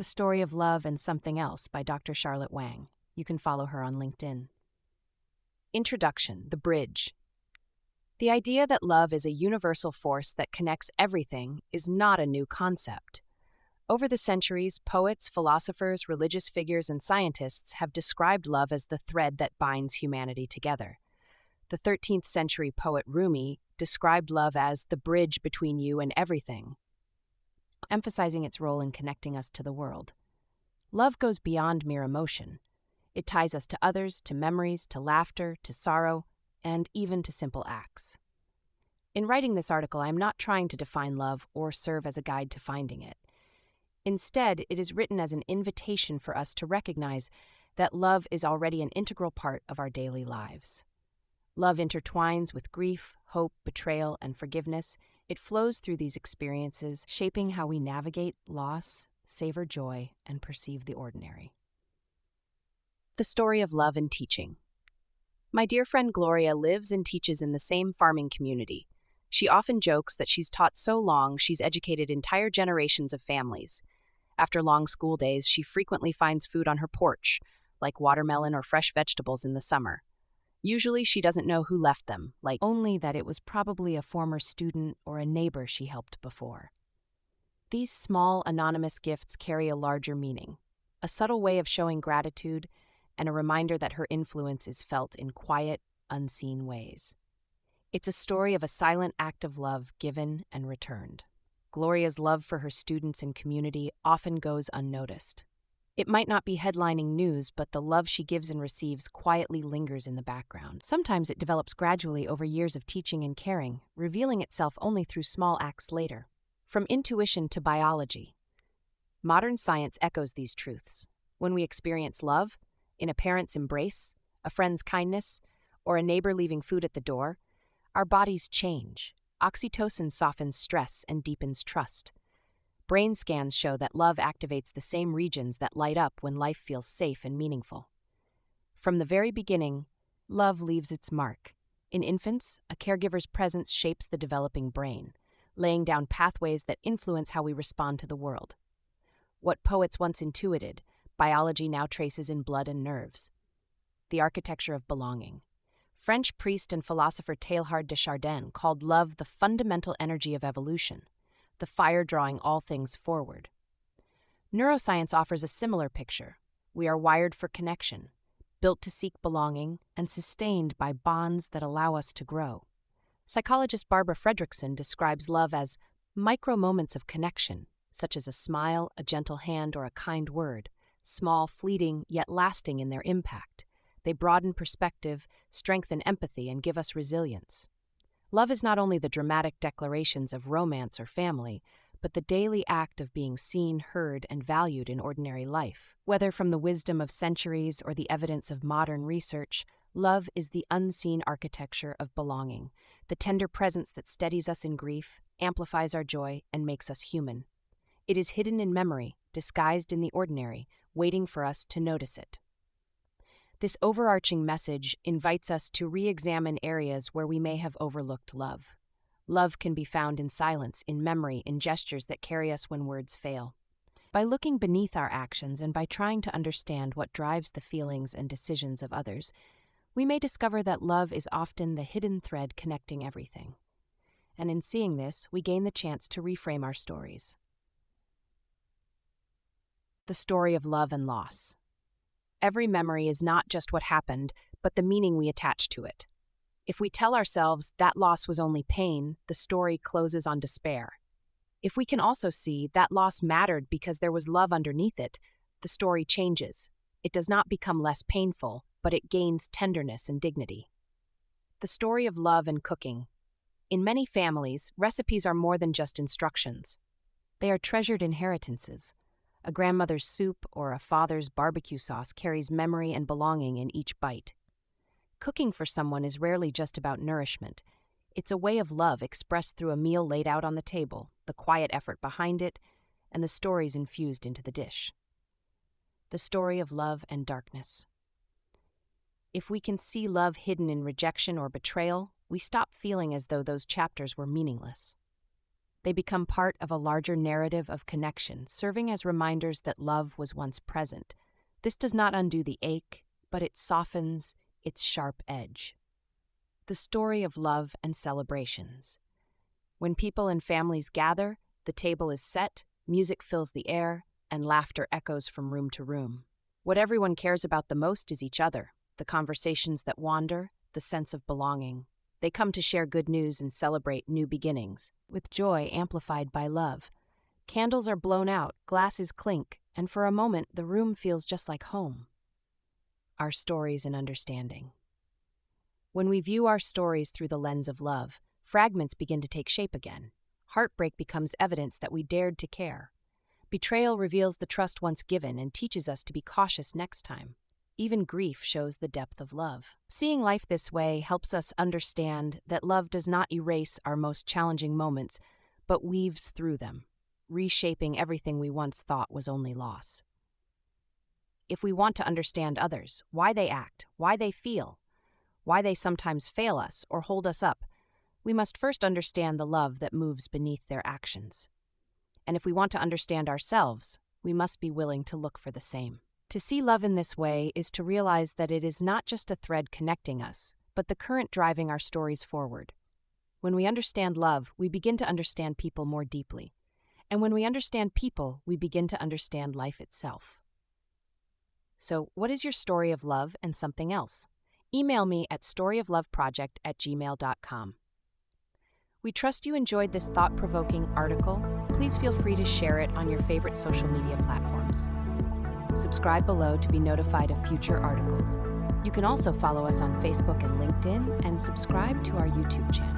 The Story of Love and Something Else by Dr. Charlotte Wang. You can follow her on LinkedIn. Introduction, The Bridge. The idea that love is a universal force that connects everything is not a new concept. Over the centuries, poets, philosophers, religious figures, and scientists have described love as the thread that binds humanity together. The 13th century poet Rumi described love as the bridge between you and everything, emphasizing its role in connecting us to the world. Love goes beyond mere emotion. It ties us to others, to memories, to laughter, to sorrow, and even to simple acts. In writing this article, I am not trying to define love or serve as a guide to finding it. Instead, it is written as an invitation for us to recognize that love is already an integral part of our daily lives. Love intertwines with grief, hope, betrayal, and forgiveness. It flows through these experiences, shaping how we navigate loss, savor joy, and perceive the ordinary. The Story of Love and Teaching. My dear friend Gloria lives and teaches in the same farming community. She often jokes that she's taught so long she's educated entire generations of families. After long school days, she frequently finds food on her porch, like watermelon or fresh vegetables in the summer. Usually she doesn't know who left them, like only that it was probably a former student or a neighbor she helped before. These small, anonymous gifts carry a larger meaning, a subtle way of showing gratitude, and a reminder that her influence is felt in quiet, unseen ways. It's a story of a silent act of love given and returned. Gloria's love for her students and community often goes unnoticed. It might not be headlining news, but the love she gives and receives quietly lingers in the background. Sometimes it develops gradually over years of teaching and caring, revealing itself only through small acts later. From intuition to biology, modern science echoes these truths. When we experience love, in a parent's embrace, a friend's kindness, or a neighbor leaving food at the door, our bodies change. Oxytocin softens stress and deepens trust. Brain scans show that love activates the same regions that light up when life feels safe and meaningful. From the very beginning, love leaves its mark. In infants, a caregiver's presence shapes the developing brain, laying down pathways that influence how we respond to the world. What poets once intuited, biology now traces in blood and nerves. The architecture of belonging. French priest and philosopher Teilhard de Chardin called love the fundamental energy of evolution, the fire drawing all things forward. Neuroscience offers a similar picture. We are wired for connection, built to seek belonging, and sustained by bonds that allow us to grow. Psychologist Barbara Fredrickson describes love as micro moments of connection, such as a smile, a gentle hand, or a kind word, small, fleeting, yet lasting in their impact. They broaden perspective, strengthen empathy, and give us resilience. Love is not only the dramatic declarations of romance or family, but the daily act of being seen, heard, and valued in ordinary life. Whether from the wisdom of centuries or the evidence of modern research, love is the unseen architecture of belonging, the tender presence that steadies us in grief, amplifies our joy, and makes us human. It is hidden in memory, disguised in the ordinary, waiting for us to notice it. This overarching message invites us to re-examine areas where we may have overlooked love. Love can be found in silence, in memory, in gestures that carry us when words fail. By looking beneath our actions and by trying to understand what drives the feelings and decisions of others, we may discover that love is often the hidden thread connecting everything. And in seeing this, we gain the chance to reframe our stories. The story of love and loss. Every memory is not just what happened, but the meaning we attach to it. If we tell ourselves that loss was only pain, the story closes on despair. If we can also see that loss mattered because there was love underneath it, the story changes. It does not become less painful, but it gains tenderness and dignity. The story of love and cooking. In many families, recipes are more than just instructions. They are treasured inheritances. A grandmother's soup or a father's barbecue sauce carries memory and belonging in each bite. Cooking for someone is rarely just about nourishment. It's a way of love expressed through a meal laid out on the table, the quiet effort behind it, and the stories infused into the dish. The story of love and darkness. If we can see love hidden in rejection or betrayal, we stop feeling as though those chapters were meaningless. They become part of a larger narrative of connection, serving as reminders that love was once present. This does not undo the ache, but it softens its sharp edge. The story of love and celebrations. When people and families gather, the table is set, music fills the air, and laughter echoes from room to room. What everyone cares about the most is each other, the conversations that wander, the sense of belonging. They come to share good news and celebrate new beginnings, with joy amplified by love. Candles are blown out, glasses clink, and for a moment the room feels just like home. Our stories and understanding. When we view our stories through the lens of love, fragments begin to take shape again. Heartbreak becomes evidence that we dared to care. Betrayal reveals the trust once given and teaches us to be cautious next time. Even grief shows the depth of love. Seeing life this way helps us understand that love does not erase our most challenging moments, but weaves through them, reshaping everything we once thought was only loss. If we want to understand others, why they act, why they feel, why they sometimes fail us or hold us up, we must first understand the love that moves beneath their actions. And if we want to understand ourselves, we must be willing to look for the same. To see love in this way is to realize that it is not just a thread connecting us, but the current driving our stories forward. When we understand love, we begin to understand people more deeply. And when we understand people, we begin to understand life itself. So, what is your story of love and something else? Email me at storyofloveproject@gmail.com. We trust you enjoyed this thought-provoking article. Please feel free to share it on your favorite social media platforms. Subscribe below to be notified of future articles. You can also follow us on Facebook and LinkedIn and subscribe to our YouTube channel.